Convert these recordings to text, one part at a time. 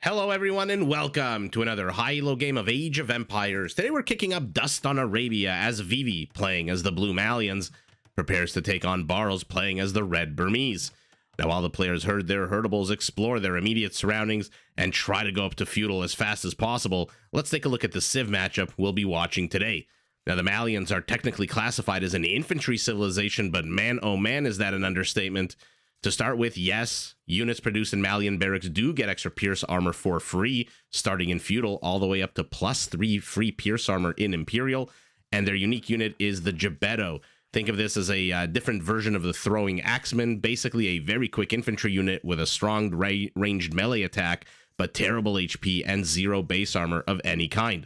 Hello everyone and welcome to another high-elo game of Age of Empires. Today we're kicking up dust on Arabia as Vivi, playing as the blue Malians, prepares to take on Barles, playing as the red Burmese. Now while the players herd their herdables, explore their immediate surroundings, and try to go up to Feudal as fast as possible, let's take a look at the Civ matchup we'll be watching today. Now the Malians are technically classified as an infantry civilization, but man oh man is that an understatement. To start with, yes, units produced in Malian barracks do get extra Pierce armor for free, starting in Feudal, all the way up to +3 free Pierce armor in Imperial, and their unique unit is the Gebetto. Think of this as a different version of the Throwing Axeman, basically a very quick infantry unit with a strong ranged melee attack, but terrible HP and 0 base armor of any kind.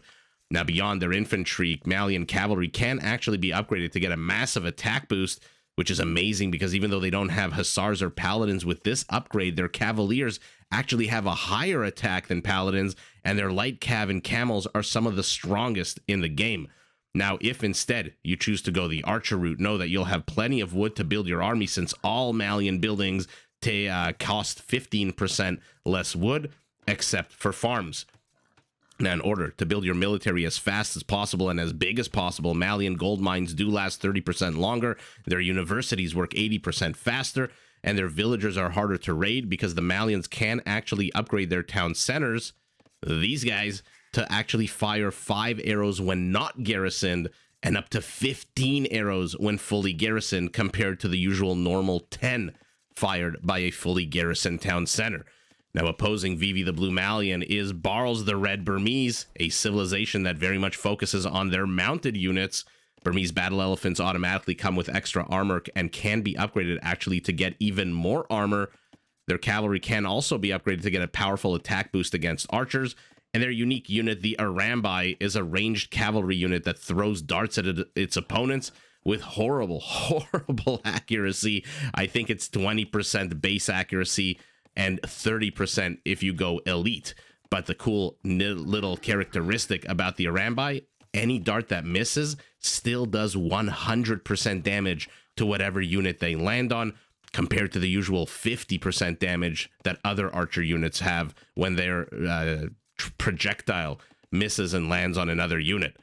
Now, beyond their infantry, Malian cavalry can actually be upgraded to get a massive attack boost, which is amazing because even though they don't have hussars or paladins with this upgrade, their cavaliers actually have a higher attack than paladins, and their light cav and camels are some of the strongest in the game. Now, if instead you choose to go the archer route, know that you'll have plenty of wood to build your army, since all Malian buildings cost 15% less wood, except for farms. Now, in order to build your military as fast as possible and as big as possible, Malian gold mines do last 30% longer, their universities work 80% faster, and their villagers are harder to raid because the Malians can actually upgrade their town centers, these guys, to actually fire 5 arrows when not garrisoned and up to 15 arrows when fully garrisoned, compared to the usual normal 10 fired by a fully garrisoned town center. Now, opposing Vivi the Blue Malian is Barles the Red Burmese, a civilization that very much focuses on their mounted units. Burmese battle elephants automatically come with extra armor and can be upgraded actually to get even more armor. Their cavalry can also be upgraded to get a powerful attack boost against archers. And their unique unit, the Arambai, is a ranged cavalry unit that throws darts at its opponents with horrible accuracy. I think it's 20% base accuracy and 30% if you go elite. But the cool little characteristic about the Arambai, any dart that misses still does 100% damage to whatever unit they land on, compared to the usual 50% damage that other archer units have when their projectile misses and lands on another unit.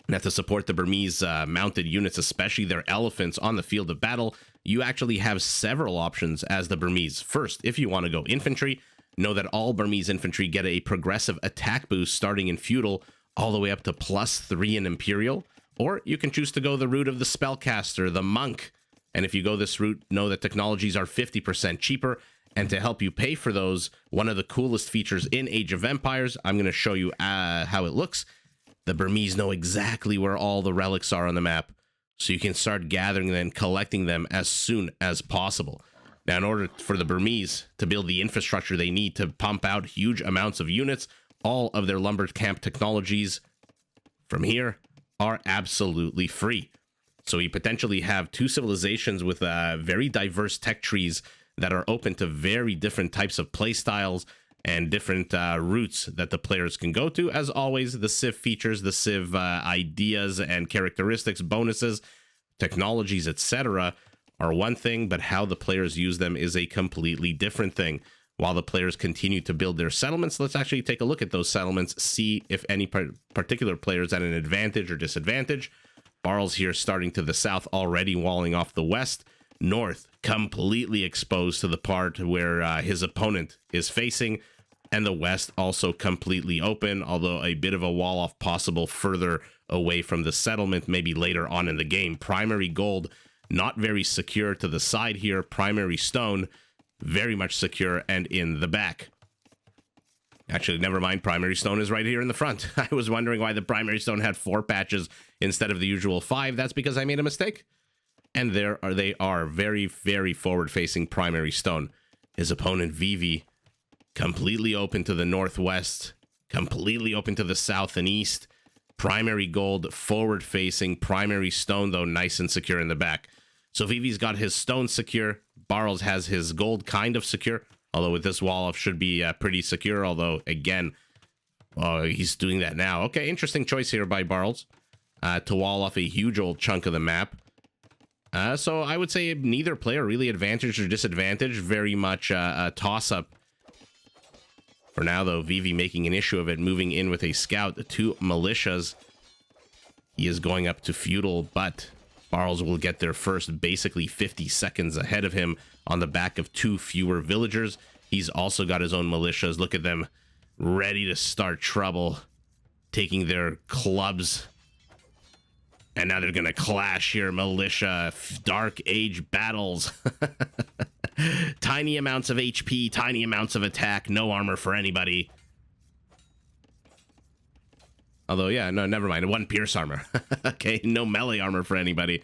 Now, to support the Burmese mounted units, especially their elephants on the field of battle, you actually have several options as the Burmese. First, if you want to go infantry, know that all Burmese infantry get a progressive attack boost starting in Feudal all the way up to +3 in Imperial. Or you can choose to go the route of the Spellcaster, the Monk. And if you go this route, know that technologies are 50% cheaper. And to help you pay for those, one of the coolest features in Age of Empires, I'm going to show you how it looks. The Burmese know exactly where all the relics are on the map, so you can start gathering them and collecting them as soon as possible. Now, in order for the Burmese to build the infrastructure they need to pump out huge amounts of units, all of their lumber camp technologies from here are absolutely free. So you potentially have two civilizations with very diverse tech trees that are open to very different types of play styles and different routes that the players can go to. As always, the Civ features, the Civ ideas and characteristics, bonuses, technologies, etc. are one thing, but how the players use them is a completely different thing. While the players continue to build their settlements, let's actually take a look at those settlements, see if any particular player is at an advantage or disadvantage. Barles here starting to the south, already walling off the west. North, completely exposed to the part where his opponent is facing. And the west also completely open, although a bit of a wall off possible further away from the settlement, maybe later on in the game. Primary gold, not very secure to the side here. Primary stone, very much secure and in the back. Actually, never mind. Primary stone is right here in the front. I was wondering why the primary stone had 4 patches instead of the usual 5. That's because I made a mistake. And they are very, very forward-facing primary stone. His opponent, Vivi, completely open to the northwest, completely open to the south and east. Primary gold, forward-facing, primary stone, though, nice and secure in the back. So Vivi's got his stone secure. Barles has his gold kind of secure, although with this wall off should be pretty secure, although, again, he's doing that now. Okay, interesting choice here by Barles to wall off a huge old chunk of the map. So I would say neither player really advantage or disadvantage, very much a toss-up For now, though, Vivi making an issue of it, moving in with a scout, the 2 militias. He is going up to Feudal, but Barles will get there first, basically 50 seconds ahead of him on the back of 2 fewer villagers. He's also got his own militias. Look at them, ready to start trouble, taking their clubs. And now they're going to clash here, militia, Dark Age battles. Tiny amounts of HP, tiny amounts of attack, no armor for anybody. Although, yeah, no, never mind. 1 pierce armor. Okay, no melee armor for anybody.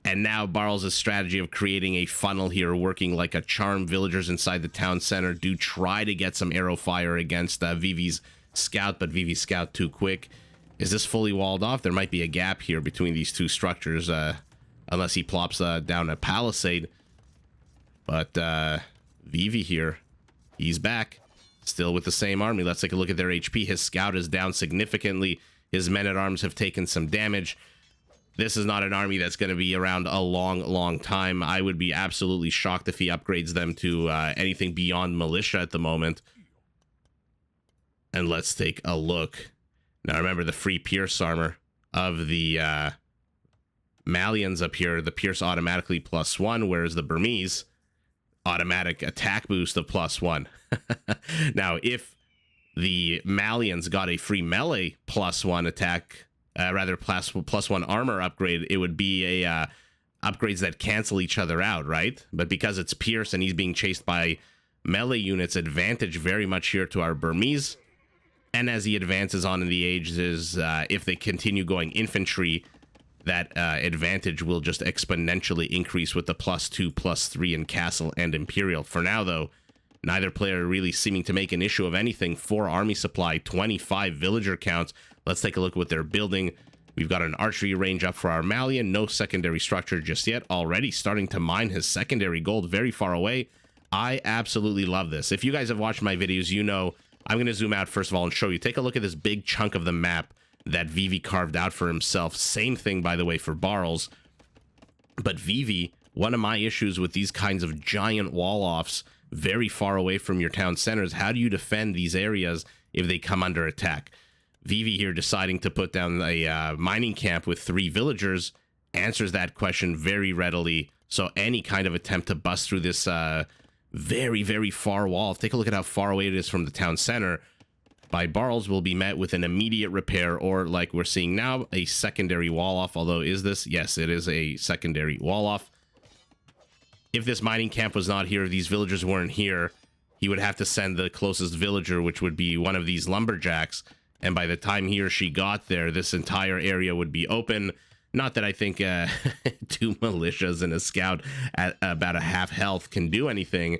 And now Barles' strategy of creating a funnel here, working like a charm. Villagers inside the town center do try to get some arrow fire against Vivi's scout, but Vivi's scout too quick. Is this fully walled off? There might be a gap here between these 2 structures, unless he plops down a palisade. But Vivi here, he's back, still with the same army. Let's take a look at their HP. His scout is down significantly. His men-at-arms have taken some damage. This is not an army that's going to be around a long time. I would be absolutely shocked if he upgrades them to anything beyond militia at the moment. And let's take a look. Now, remember the free pierce armor of the Malians up here. The pierce automatically +1, whereas the Burmese automatic attack boost of +1. Now, if the Malians got a free melee +1 attack, rather +1 armor upgrade, it would be a upgrades that cancel each other out, right? But because it's pierce and he's being chased by melee units, advantage very much here to our Burmese. And as he advances on in the ages, if they continue going infantry, that advantage will just exponentially increase with the +2, +3 in Castle and Imperial. For now, though, neither player really seeming to make an issue of anything. 4 army supply, 25 villager counts. Let's take a look at what they're building. We've got an archery range up for our Malian. No secondary structure just yet. Already starting to mine his secondary gold very far away. I absolutely love this. If you guys have watched my videos, you know I'm going to zoom out first of all and show you. Take a look at this big chunk of the map that Vivi carved out for himself. Same thing, by the way, for Barles. But Vivi, one of my issues with these kinds of giant wall-offs very far away from your town centers, how do you defend these areas if they come under attack? Vivi here deciding to put down a mining camp with 3 villagers answers that question very readily. So any kind of attempt to bust through this very far wall, take a look at how far away it is from the town center, by Barles will be met with an immediate repair, or like we're seeing now, a secondary wall off. Although, is this? Yes, it is a secondary wall off. If this mining camp was not here, if these villagers weren't here, he would have to send the closest villager, which would be one of these lumberjacks. And by the time he or she got there, this entire area would be open. Not that I think 2 militias and a scout at about a half health can do anything,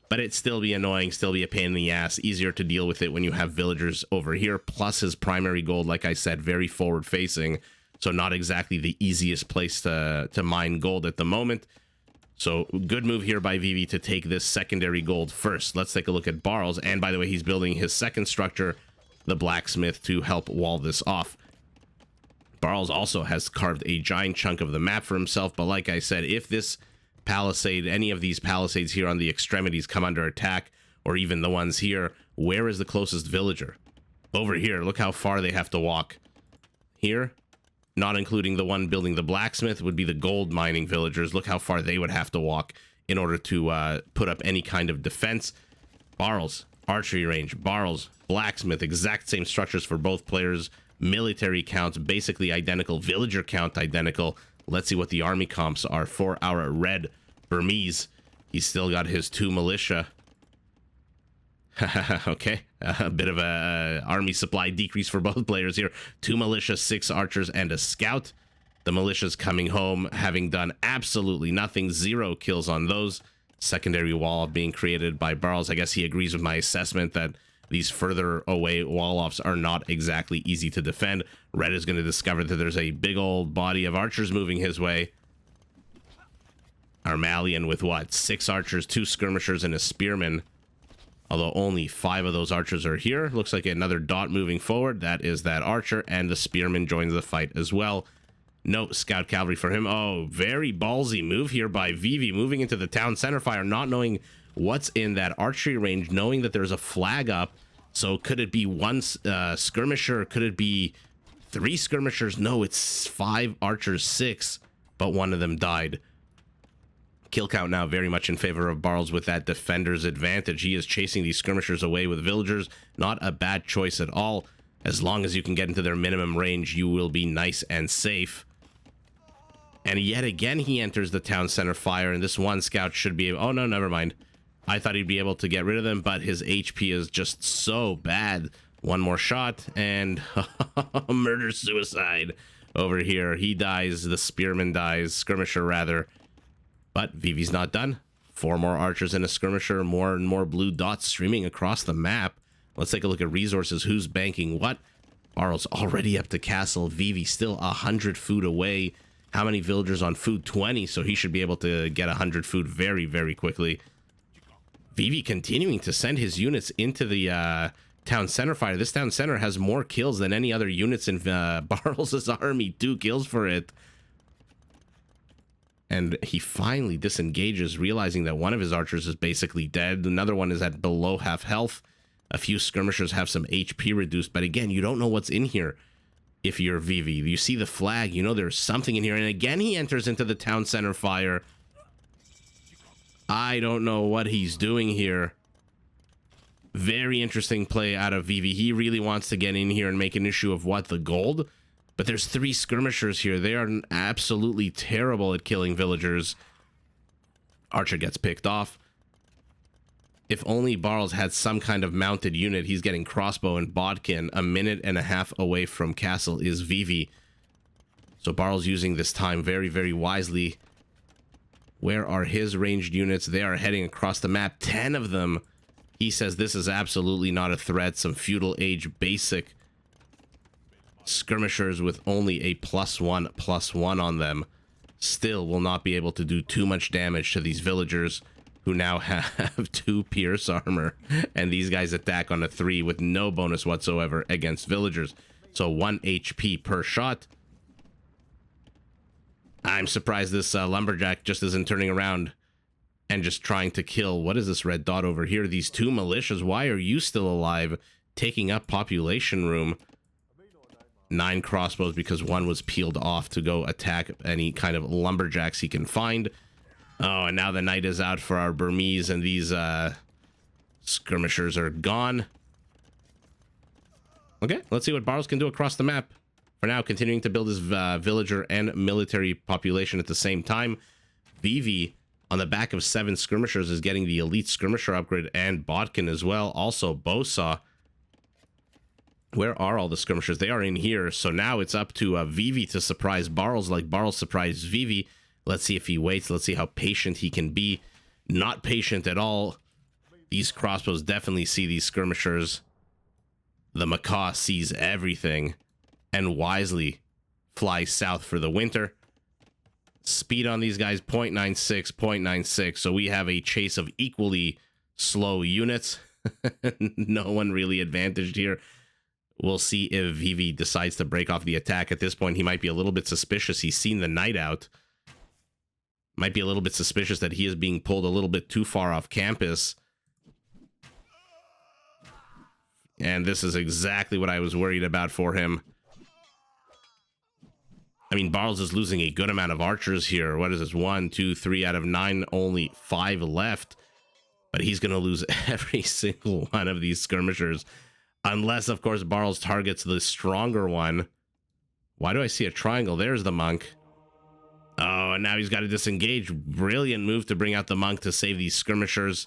but it'd still be annoying, still be a pain in the ass, easier to deal with it when you have villagers over here, plus his primary gold, like I said, very forward facing, so not exactly the easiest place to mine gold at the moment. So good move here by Vivi to take this secondary gold first. Let's take a look at Barles, and by the way, he's building his second structure, the blacksmith, to help wall this off. Barles also has carved a giant chunk of the map for himself, but like I said, if this palisade, any of these palisades here on the extremities come under attack, or even the ones here, where is the closest villager? Over here. Look how far they have to walk. Here, not including the one building the blacksmith, would be the gold mining villagers. Look how far they would have to walk in order to put up any kind of defense. Barles, archery range. Barles, blacksmith, exact same structures for both players. Military counts basically identical, villager count identical. Let's see what the army comps are for our red Burmese. He's still got his 2 militia. Okay, a bit of a army supply decrease for both players here. 2 militia, 6 archers, and a scout. The militia's coming home, having done absolutely nothing. 0 kills on those. Secondary wall being created by Barles. I guess he agrees with my assessment that these further away wall-offs are not exactly easy to defend. Red is going to discover that there's a big old body of archers moving his way. Our Malian with what? 6 archers, 2 skirmishers, and a spearman. Although only 5 of those archers are here. Looks like another dot moving forward. That is that archer, and the spearman joins the fight as well. No scout cavalry for him. Oh, very ballsy move here by Vivi, moving into the town center fire, not knowing what's in that archery range, knowing that there's a flag up. So could it be one skirmisher? Could it be 3 skirmishers? No, it's 5 archers, 6, but one of them died. Kill count now very much in favor of Barles with that defender's advantage. He is chasing these skirmishers away with villagers. Not a bad choice at all. As long as you can get into their minimum range, you will be nice and safe. And yet again, he enters the town center fire, and this one scout should be able... Oh, no, never mind. I thought he'd be able to get rid of them, but his HP is just so bad. One more shot, and murder-suicide over here. He dies, the spearman dies, skirmisher rather. But Vivi's not done. 4 more archers and a skirmisher, more and more blue dots streaming across the map. Let's take a look at resources. Who's banking what? Barles already up to castle. Vivi still 100 food away. How many villagers on food? 20, so he should be able to get 100 food very, very quickly. Vivi continuing to send his units into the town center fire. This town center has more kills than any other units in Barles' army. 2 kills for it. And he finally disengages, realizing that one of his archers is basically dead. Another one is at below half health. A few skirmishers have some HP reduced, but again, you don't know what's in here. If you're Vivi, you see the flag, you know there's something in here. And again, he enters into the town center fire. I don't know what he's doing here. Very interesting play out of Vivi. He really wants to get in here and make an issue of what, the gold? But there's 3 skirmishers here. They are absolutely terrible at killing villagers. Archer gets picked off. If only Barles had some kind of mounted unit. He's getting crossbow and bodkin. A minute and a half away from castle is Vivi. So Barles using this time very, very wisely. Where are his ranged units? They are heading across the map. 10 of them. He says this is absolutely not a threat. Some feudal age basic skirmishers with only a +1/+1 on them still will not be able to do too much damage to these villagers, who now have 2 pierce armor, and these guys attack on a 3 with no bonus whatsoever against villagers. So 1 HP per shot. I'm surprised this lumberjack just isn't turning around and just trying to kill... What is this red dot over here? These 2 militias. Why are you still alive? Taking up population room. 9 crossbows because 1 was peeled off to go attack any kind of lumberjacks he can find. Oh, and now the night is out for our Burmese, and these skirmishers are gone. Okay, let's see what Barles can do across the map. For now, continuing to build his villager and military population at the same time. Vivi, on the back of 7 skirmishers, is getting the elite skirmisher upgrade and bodkin as well. Also, bowsaw. Where are all the skirmishers? They are in here. So now it's up to Vivi to surprise Barles like Barles surprised Vivi. Let's see if he waits. Let's see how patient he can be. Not patient at all. These crossbows definitely see these skirmishers. The macaw sees everything and wisely flies south for the winter. Speed on these guys, 0.96, 0.96. So we have a chase of equally slow units. No one really advantaged here. We'll see if Vivi decides to break off the attack. At this point, he might be a little bit suspicious. He's seen the night out. Might be a little bit suspicious that he is being pulled a little bit too far off campus. And this is exactly what I was worried about for him. I mean, Barles is losing a good amount of archers here. What is this? 1, 2, 3 out of 9, only 5 left. But he's going to lose every single one of these skirmishers. Unless, of course, Barles targets the stronger one. Why do I see a triangle? There's the monk. Oh, and now he's got to disengage. Brilliant move to bring out the monk to save these skirmishers.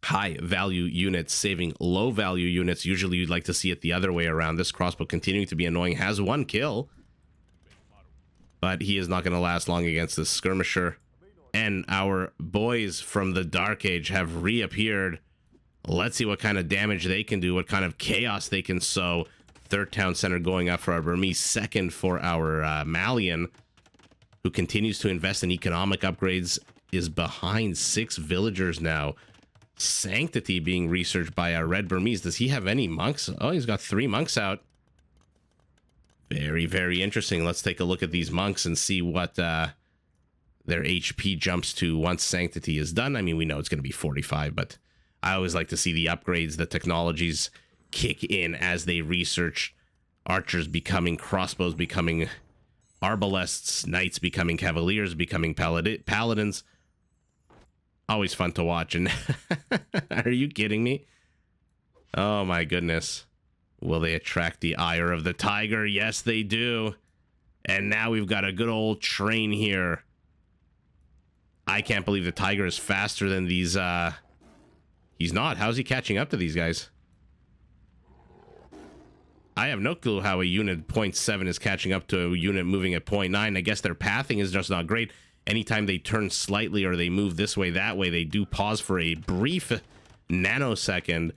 High value units saving low value units. Usually you'd like to see it the other way around. This crossbow continuing to be annoying. Has 1 kill. But he is not going to last long against this skirmisher. And our boys from the Dark Age have reappeared. Let's see what kind of damage they can do. What kind of chaos they can sow. 3rd town center going up for our Burmese. 2nd for our Malian, who continues to invest in economic upgrades, is behind 6 villagers now. Sanctity being researched by our red Burmese. Does he have any monks? Oh, he's got 3 monks out. Very, very interesting. Let's take a look at these monks and see what their HP jumps to once Sanctity is done. I mean, we know it's going to be 45, but I always like to see the upgrades, the technologies kick in as they research. Archers becoming crossbows, becoming arbalests, knights becoming cavaliers, becoming paladins. Always fun to watch. And are you kidding me? Oh my goodness. Will they attract the ire of the tiger? Yes, they do. And now we've got a good old train here. I can't believe the tiger is faster than these. He's not. How's he catching up to these guys? I have no clue how a unit 0.7 is catching up to a unit moving at 0.9. I guess their pathing is just not great. Anytime they turn slightly or they move this way, that way, they do pause for a brief nanosecond.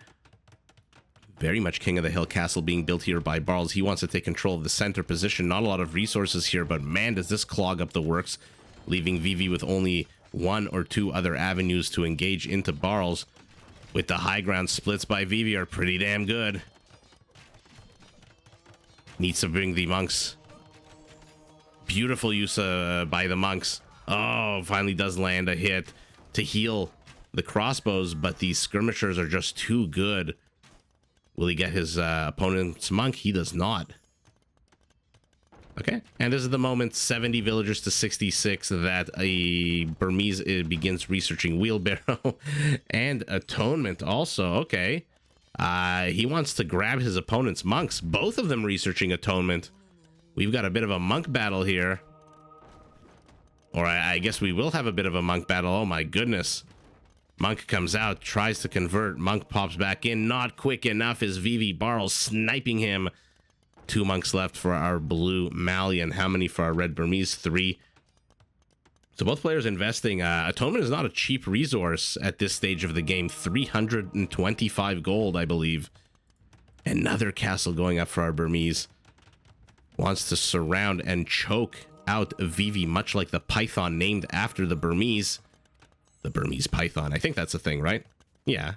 Very much King of the Hill castle being built here by Barles. He wants to take control of the center position. Not a lot of resources here, but man, does this clog up the works, leaving Vivi with only one or two other avenues to engage into Barles. With the high ground splits by Vivi are pretty damn good. Needs to bring the monks. Beautiful use by the monks. Oh, finally does land a hit to heal the crossbows, but these skirmishers are just too good. Will he get his opponent's monk? He does not. Okay, and this is the moment, 70 villagers to 66, that a Burmese begins researching wheelbarrow and atonement also. Okay, he wants to grab his opponent's monks, both of them researching atonement. We've got a bit of a monk battle here. Or I guess we will have a bit of a monk battle. Oh my goodness. Monk comes out, tries to convert. Monk pops back in. Not quick enough is Vivi. Barles sniping him. 2 monks left for our blue Malian. How many for our red Burmese? 3. So both players investing. Atonement is not a cheap resource at this stage of the game. 325 gold, I believe. Another castle going up for our Burmese. Wants to surround and choke out Vivi, much like the python named after the Burmese. The Burmese python. I think that's a thing, right? Yeah.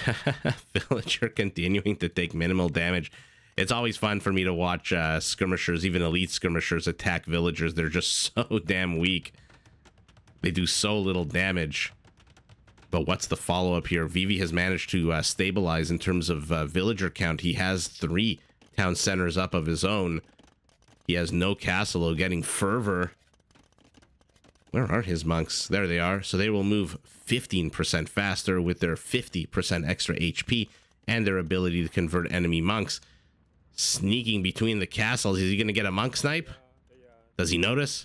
Okay. Villager continuing to take minimal damage. It's always fun for me to watch skirmishers, even elite skirmishers, attack villagers. They're just so damn weak. They do so little damage. But what's the follow-up here? Vivi has managed to stabilize in terms of villager count. He has 3 town centers up of his own. He has no castle, though, getting fervor. Where are his monks? There they are. So they will move 15% faster with their 50% extra HP and their ability to convert enemy monks. Sneaking between the castles. Is he going to get a monk snipe? Does he notice?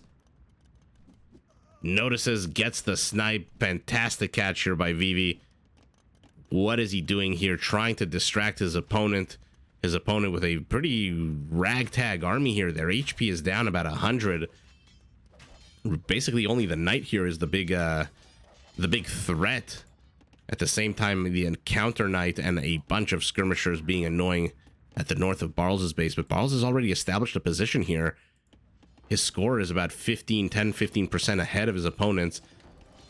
Notices, gets the snipe. Fantastic catch here by Vivi. What is he doing here? Trying to distract his opponent. His opponent with a pretty ragtag army here. Their HP is down about 100. Basically, only the knight here is the big threat. At the same time, the encounter knight and a bunch of skirmishers being annoying at the north of Barles' base. But Barles has already established a position here. His score is about 10-15% ahead of his opponents.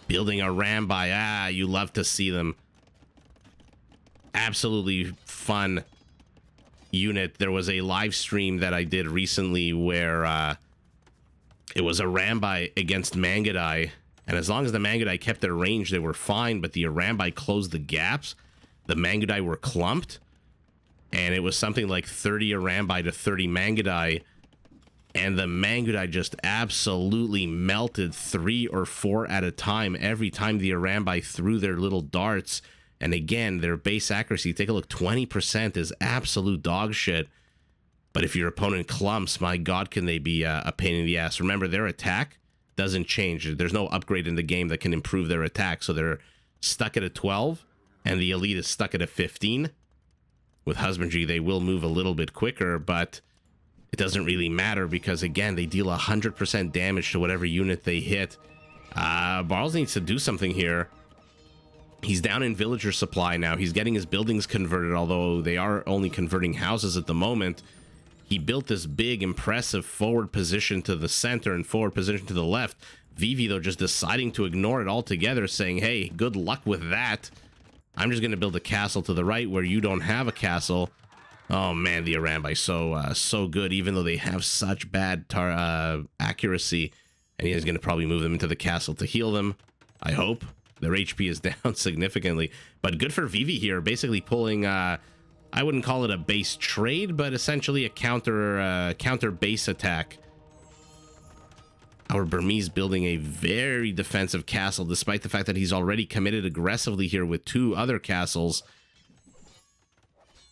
Building a ram by, you love to see them. Absolutely fun unit. There was a live stream that I did recently where it was a Rambai against Mangudai, and as long as the Mangudai kept their range, they were fine, but the Rambai closed the gaps. The Mangudai were clumped, and it was something like 30 Rambai to 30 Mangudai, and the Mangudai just absolutely melted 3 or 4 at a time every time the Rambai threw their little darts. And again, their base accuracy, take a look, 20% is absolute dog shit. But if your opponent clumps, my God, can they be a pain in the ass. Remember, their attack doesn't change. There's no upgrade in the game that can improve their attack. So they're stuck at a 12, and the elite is stuck at a 15. With Husbandry, they will move a little bit quicker, but it doesn't really matter because, again, they deal 100% damage to whatever unit they hit. Barles needs to do something here. He's down in villager supply now. He's getting his buildings converted, although they are only converting houses at the moment. He built this big, impressive forward position to the center and forward position to the left. Vivi, though, just deciding to ignore it altogether, saying, hey, good luck with that. I'm just going to build a castle to the right where you don't have a castle. Oh, man, the Arambai, so good, even though they have such bad accuracy. And he's going to probably move them into the castle to heal them. I hope. Their HP is down significantly. But good for Vivi here, basically pulling, I wouldn't call it a base trade, but essentially a counter base attack. Our Burmese building a very defensive castle, despite the fact that he's already committed aggressively here with 2 other castles.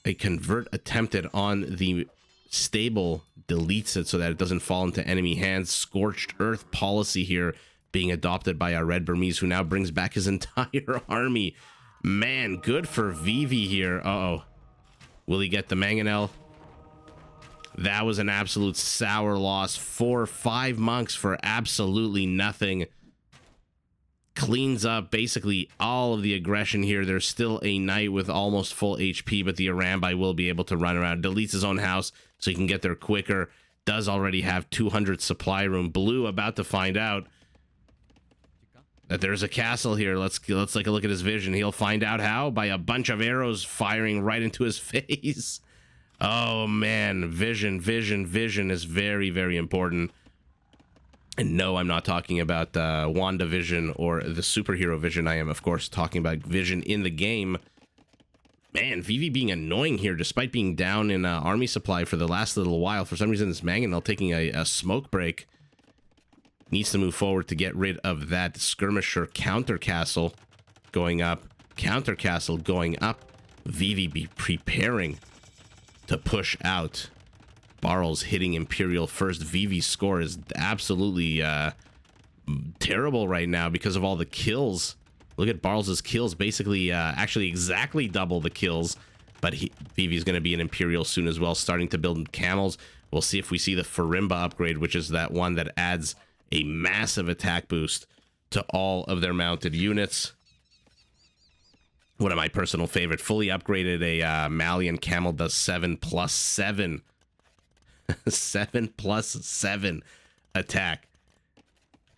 A convert attempted on the stable deletes it so that it doesn't fall into enemy hands. Scorched earth policy here being adopted by our red Burmese, who now brings back his entire army. Man, good for Vivi here. Uh-oh. Will he get the mangonel? That was an absolute sour loss. 4 or 5 monks for absolutely nothing. Cleans up basically all of the aggression here. There's still a knight with almost full HP, but the Arambai will be able to run around. Deletes his own house so he can get there quicker. Does already have 200 supply room. Blue about to find out that there's a castle here. Let's take a look at his vision. He'll find out how by a bunch of arrows firing right into his face. Oh man, vision is very, very important. And no, I'm not talking about Wanda vision or the superhero vision. I am, of course, talking about vision in the game. Man, Vivi being annoying here, despite being down in army supply for the last little while. For some reason, this mangonel taking a smoke break. Needs to move forward to get rid of that skirmisher counter castle going up. Counter castle going up. Vivi be preparing to push out. Barles hitting Imperial first. Vivi's score is absolutely terrible right now because of all the kills. Look at Barles's kills, basically actually exactly double the kills. But Vivi's going to be an Imperial soon as well, starting to build camels. We'll see if we see the Farimba upgrade, which is that one that adds a massive attack boost to all of their mounted units. One of my personal favorite, fully upgraded a Malian camel does 7+7. 7+7 attack.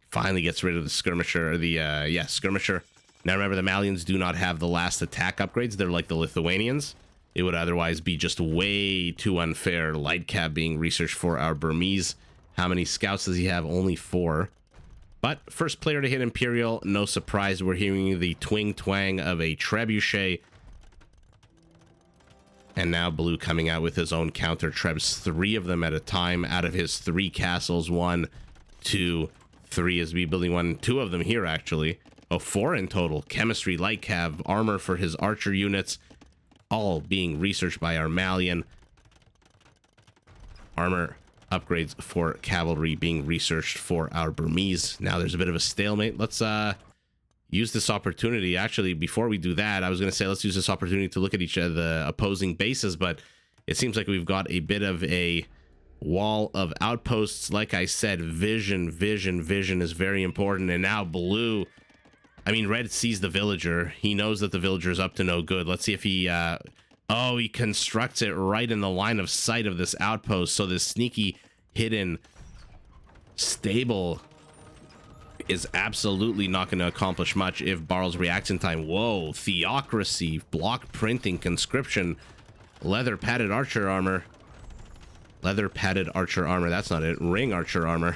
Finally gets rid of the skirmisher, or the skirmisher. Now remember, the Malians do not have the last attack upgrades. They're like the Lithuanians. It would otherwise be just way too unfair. Light cab being researched for our Burmese. How many scouts does he have? Only 4. But first player to hit Imperial, no surprise, we're hearing the twing twang of a trebuchet. And now Blue coming out with his own counter trebs, 3 of them at a time out of his 3 castles. 1, 2, 3 is be building 1, 2 of them here actually. Oh, 4 in total. Chemistry, light cav, armor for his archer units, all being researched by our Malian. Armor upgrades for cavalry being researched for our Burmese. Now there's a bit of a stalemate. Let's use this opportunity. Actually, before we do that, I was going to say let's use this opportunity to look at each of the opposing bases, but it seems like we've got a bit of a wall of outposts. Like I said, vision is very important. And now Blue, I mean, Red sees the villager. He knows that the villager's up to no good. Let's see if he oh, he constructs it right in the line of sight of this outpost. So this sneaky, hidden stable is absolutely not going to accomplish much if Barles reacts in time. Whoa, theocracy, block printing, conscription, leather padded archer armor. Leather padded archer armor, that's not it. Ring archer armor.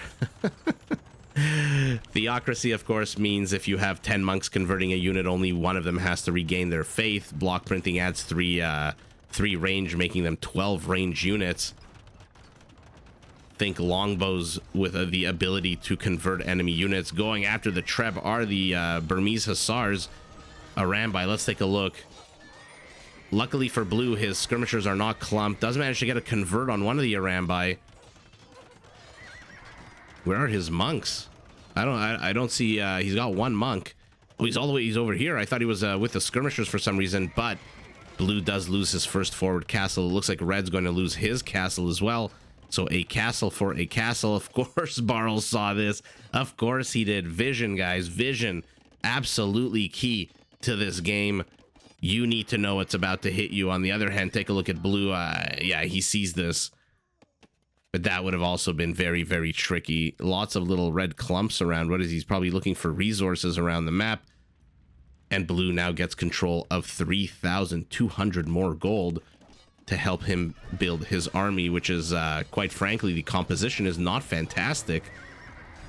Theocracy, of course, means if you have 10 monks converting a unit, only one of them has to regain their faith. Block printing adds 3 range, making them 12 range units. Think longbows with the ability to convert enemy units. Going after the Treb are the Burmese Hussars. Arambai, let's take a look. Luckily for Blue, his skirmishers are not clumped. Does manage to get a convert on one of the Arambai. Where are his monks? I don't see. He's got 1 monk. Oh, he's all the way. He's over here. I thought he was with the skirmishers for some reason, but Blue does lose his first forward castle. It looks like Red's going to lose his castle as well. So a castle for a castle. Of course, Barles saw this. Of course he did. Vision, guys. Vision. Absolutely key to this game. You need to know what's about to hit you. On the other hand, take a look at Blue. Yeah, he sees this. But that would have also been very, very tricky. Lots of little red clumps around. What is he? He's probably looking for resources around the map. And Blue now gets control of 3,200 more gold to help him build his army, which is, quite frankly, the composition is not fantastic.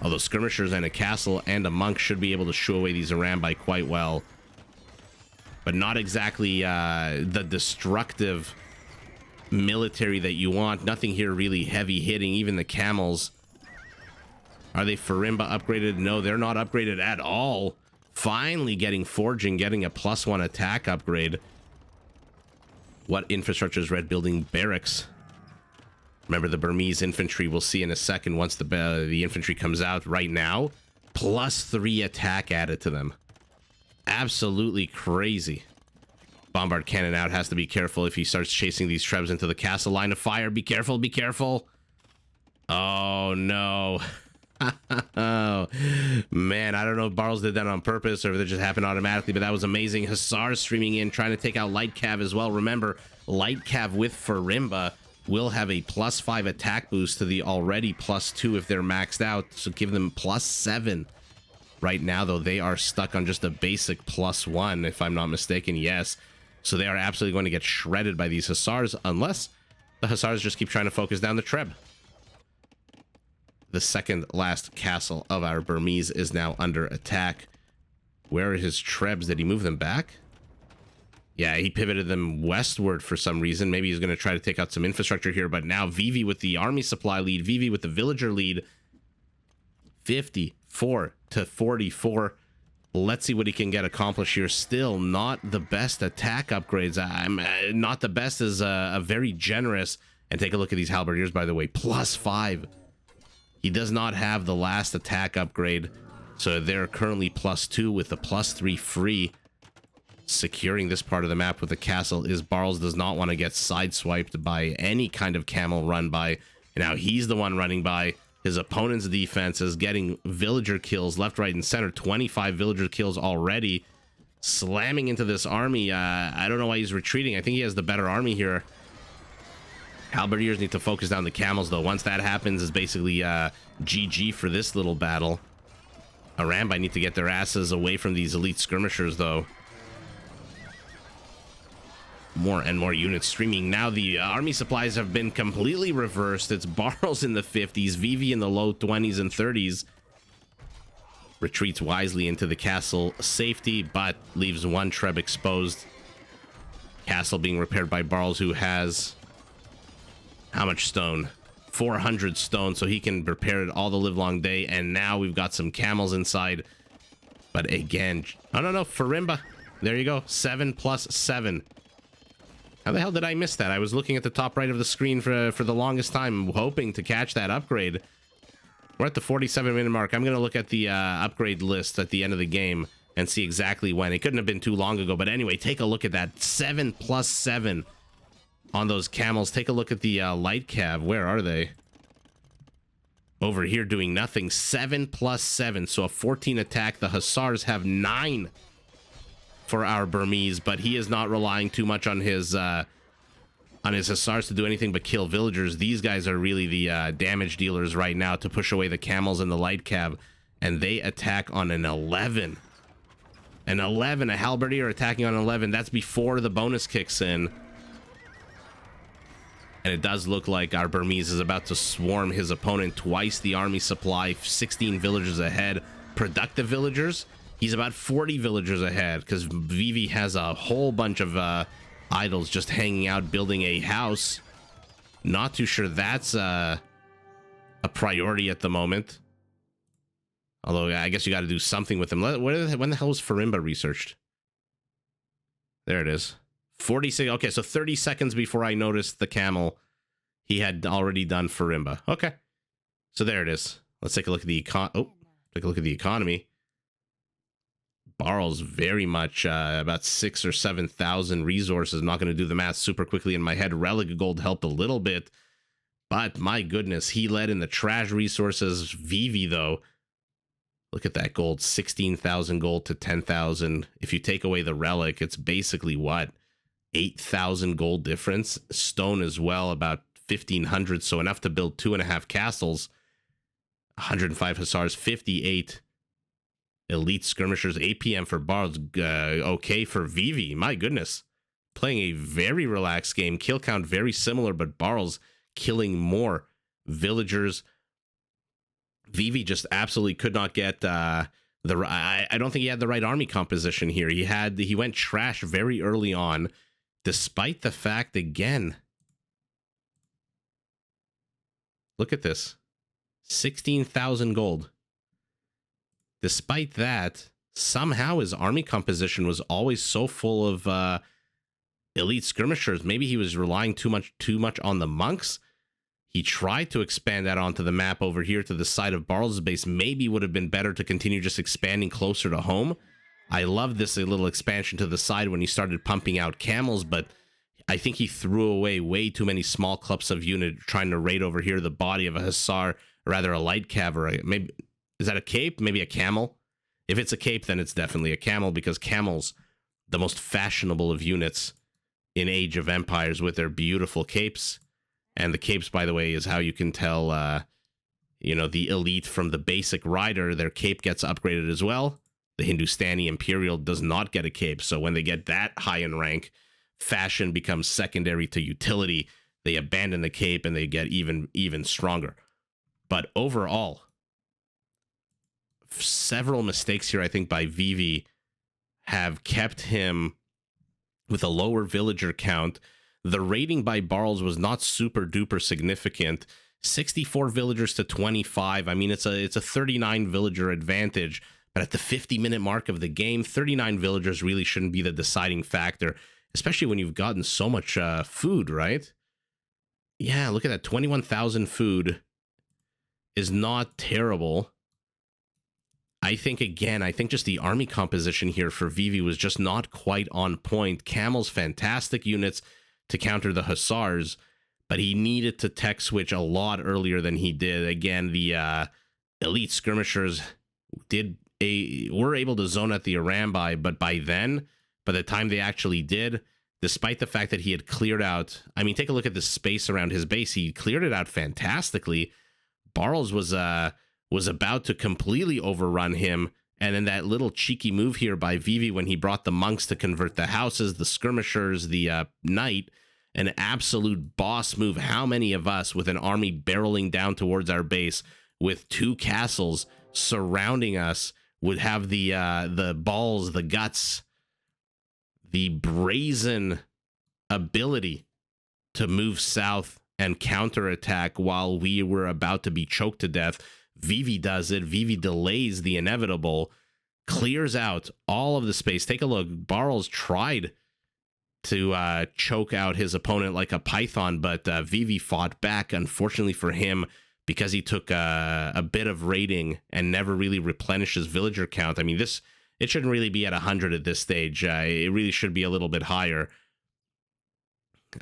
Although skirmishers and a castle and a monk should be able to shoo away these Arambi quite well. But not exactly the destructive military that you want. Nothing here really heavy hitting. Even the camels. Are they Farimba upgraded? No, they're not upgraded at all. Finally getting forging, getting a +1 attack upgrade. What infrastructure is red building? Barracks. Remember the Burmese infantry, we'll see in a second once the infantry comes out. Right now, +3 attack added to them. Absolutely crazy. Bombard cannon out, has to be careful if he starts chasing these trebs into the castle. Line of fire, be careful, be careful. Oh no. Oh man, I don't know if Barles did that on purpose or if it just happened automatically, but that was amazing. Hussars streaming in, trying to take out Light Cav as well. Remember, Light Cav with Farimba will have a +5 attack boost to the already +2 if they're maxed out, so give them +7. Right now, though, they are stuck on just a basic +1, if I'm not mistaken. Yes, so they are absolutely going to get shredded by these Hussars, unless the Hussars just keep trying to focus down the Treb. The second last castle of our Burmese is now under attack. Where are his Trebs? Did he move them back? Yeah, he pivoted them westward for some reason. Maybe he's going to try to take out some infrastructure here, but now Vivi with the army supply lead, Vivi with the villager lead. 54 to 44. Let's see what he can get accomplished here. Still not the best attack upgrades. I'm not the best as a very generous. And take a look at these halberdiers, by the way. +5. He does not have the last attack upgrade, so they're currently +2 with the +3 free. Securing this part of the map with the castle is Barles does not want to get sideswiped by any kind of camel run by. And now he's the one running by. His opponent's defense is getting villager kills left, right, and center. 25 villager kills already. Slamming into this army. I don't know why he's retreating. I think he has the better army here. Halberdiers need to focus down the camels, though. Once that happens, is basically GG for this little battle. Arambi need to get their asses away from these elite skirmishers, though. More and more units streaming. Now the army supplies have been completely reversed. It's Barles in the 50s, Vivi in the low 20s and 30s. Retreats wisely into the castle safety, but leaves one Treb exposed. Castle being repaired by Barles, who has... how much stone? 400 stone, so he can repair it all the livelong day. And now we've got some camels inside. But again, oh no, Farimba. There you go, 7 + 7. How the hell did I miss that? I was looking at the top right of the screen for the longest time, hoping to catch that upgrade. We're at the 47-minute mark. I'm going to look at the upgrade list at the end of the game and see exactly when. It couldn't have been too long ago. But anyway, take a look at that. 7 + 7 on those camels. Take a look at the light cav. Where are they? Over here doing nothing. 7 + 7. So a 14 attack. The Hussars have 9 for our Burmese, but he is not relying too much on his Hussars to do anything but kill villagers. These guys are really the damage dealers right now to push away the camels and the light cav, and they attack on an 11. An 11, a halberdier attacking on 11. That's before the bonus kicks in. And it does look like our Burmese is about to swarm his opponent. Twice the army supply, 16 villagers ahead. Productive villagers, he's about 40 villagers ahead, because Vivi has a whole bunch of idols just hanging out, building a house. Not too sure that's a priority at the moment. Although I guess you got to do something with them. When the hell was Farimba researched? There it is. 46. Okay, so 30 seconds before I noticed the camel, he had already done Farimba. Okay, so there it is. Let's take a look at the take a look at the economy. Barles very much about 6,000 or 7,000 resources. I'm not going to do the math super quickly in my head. Relic gold helped a little bit, but my goodness, he led in the trash resources. Vivi, though, look at that gold, 16,000 gold to 10,000. If you take away the relic, it's basically what, 8,000 gold difference. Stone as well, about 1,500, so enough to build 2.5 castles. 105 Hussars, 58 elite skirmishers, APM for Barles, okay for Vivi. My goodness, playing a very relaxed game. Kill count very similar, but Barles killing more villagers. Vivi just absolutely could not get I don't think he had the right army composition here. He went trash very early on, despite the fact, again, look at this, 16,000 gold. Despite that, somehow his army composition was always so full of elite skirmishers. Maybe he was relying too much on the monks. He tried to expand that onto the map over here to the side of Barles' base. Maybe would have been better to continue just expanding closer to home. I love this little expansion to the side when he started pumping out camels, but I think he threw away way too many small clumps of unit trying to raid over here the body of a hussar, or rather a light cavalry. Maybe, is that a cape? Maybe a camel? If it's a cape, then it's definitely a camel, because camels, the most fashionable of units in Age of Empires, with their beautiful capes. And the capes, by the way, is how you can tell, the elite from the basic rider. Their cape gets upgraded as well. The Hindustani Imperial does not get a cape. So when they get that high in rank, fashion becomes secondary to utility. They abandon the cape and they get even stronger. But overall, several mistakes here, I think, by Vivi have kept him with a lower villager count. The rating by Barles was not super duper significant. 64 villagers to 25. I mean, it's a 39 villager advantage, but at the 50-minute mark of the game, 39 villagers really shouldn't be the deciding factor, especially when you've gotten so much food, right? Yeah, look at that. 21,000 food is not terrible. I think just the army composition here for Vivi was just not quite on point. Camels, fantastic units to counter the hussars, but he needed to tech switch a lot earlier than he did. Again, the elite skirmishers were able to zone at the Arambai, but by the time they actually did, despite the fact that he had cleared out, I mean, take a look at the space around his base. He cleared it out fantastically. Barles was about to completely overrun him. And then that little cheeky move here by Vivi when he brought the monks to convert the houses, the skirmishers, the knight, an absolute boss move. How many of us with an army barreling down towards our base with 2 castles surrounding us would have the balls, the guts, the brazen ability to move south and counterattack while we were about to be choked to death? Vivi does it. Vivi delays the inevitable, clears out all of the space. Take a look. Barles tried to choke out his opponent like a python, but Vivi fought back. Unfortunately for him, because he took a bit of raiding and never really replenished his villager count. I mean, it shouldn't really be at 100 at this stage. It really should be a little bit higher.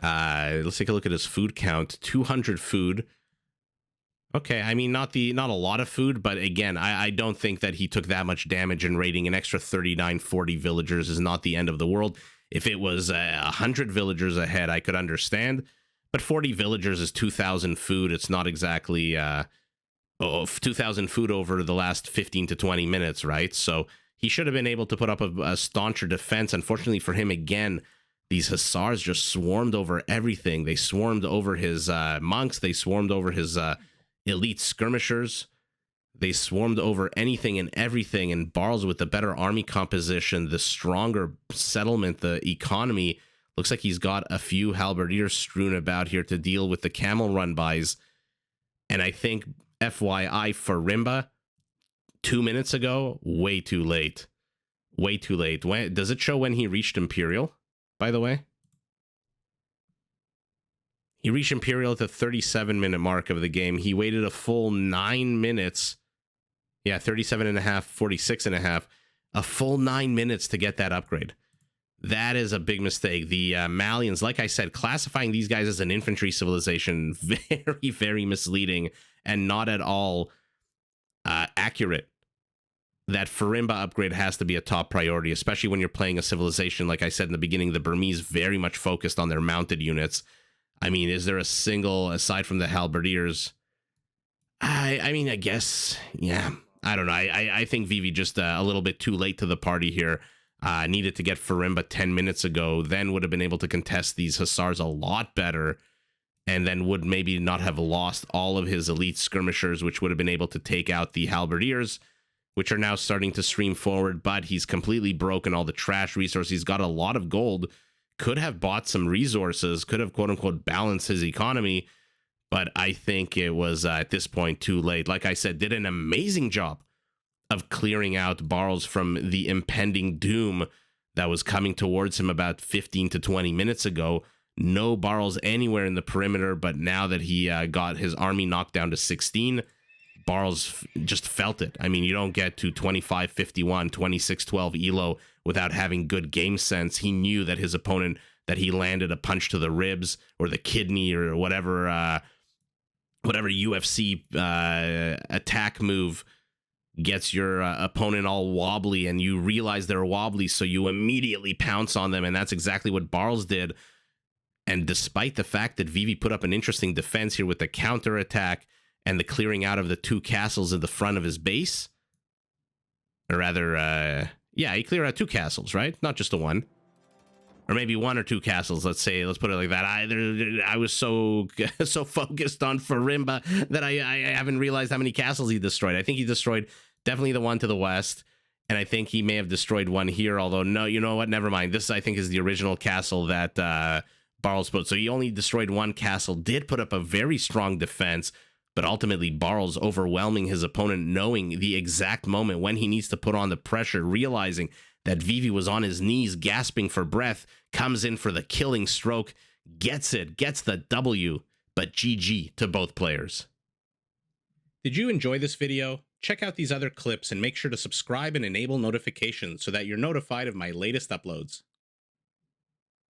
Let's take a look at his food count. 200 food. Okay, I mean, not a lot of food, but again, I don't think that he took that much damage in raiding. An extra 39, 40 villagers is not the end of the world. If it was 100 villagers ahead, I could understand, but 40 villagers is 2,000 food. It's not exactly 2,000 food over the last 15 to 20 minutes, right? So he should have been able to put up a stauncher defense. Unfortunately for him, again, these hussars just swarmed over everything. They swarmed over his monks. They swarmed over his elite skirmishers. They swarmed over anything and everything, and Barles, with the better army composition, the stronger settlement, the economy, looks like he's got a few halberdiers strewn about here to deal with the camel run-bys. And I think, FYI, for Rimba, 2 minutes ago, way too late. Way too late. Does it show when he reached Imperial, by the way? He reached Imperial at the 37-minute mark of the game. He waited a full 9 minutes. Yeah, 37 and a half, 46 and a half. A full 9 minutes to get that upgrade. That is a big mistake. The Malians, like I said, classifying these guys as an infantry civilization, very, very misleading and not at all accurate. That Farimba upgrade has to be a top priority, especially when you're playing a civilization, like I said in the beginning, the Burmese very much focused on their mounted units. I mean, is there a single, aside from the halberdiers? I mean, I guess, yeah. I don't know. I think Vivi just a little bit too late to the party here. Needed to get Farimba 10 minutes ago, then would have been able to contest these hussars a lot better. and then would maybe not have lost all of his elite skirmishers, which would have been able to take out the halberdiers, which are now starting to stream forward. But he's completely broken all the trash resources. He's got a lot of gold, could have bought some resources, could have quote unquote balanced his economy. But I think it was at this point too late. Like I said, did an amazing job of clearing out Barles from the impending doom that was coming towards him about 15 to 20 minutes ago. No Barles anywhere in the perimeter, but now that he got his army knocked down to 16, Barles just felt it. I mean, you don't get to 25-51, 26-12 Elo without having good game sense. He knew that his opponent, that he landed a punch to the ribs or the kidney or whatever UFC attack move gets your opponent all wobbly, and you realize they're wobbly, so you immediately pounce on them, and that's exactly what Barles did. And despite the fact that Vivi put up an interesting defense here with the counterattack and the clearing out of the 2 castles in the front of his base, or rather, yeah, he cleared out 2 castles, right? Not just the 1. Or maybe 1 or 2 castles, let's put it like that. I was so focused on Farimba that I haven't realized how many castles he destroyed. I think he destroyed definitely the one to the west, and I think he may have destroyed one here, although no, you know what, never mind. This, I think, is the original castle that Barles put. So he only destroyed 1 castle, did put up a very strong defense, but ultimately Barles overwhelming his opponent, knowing the exact moment when he needs to put on the pressure, realizing that Vivi was on his knees, gasping for breath, comes in for the killing stroke, gets it, gets the W, but GG to both players. Did you enjoy this video? Check out these other clips and make sure to subscribe and enable notifications so that you're notified of my latest uploads.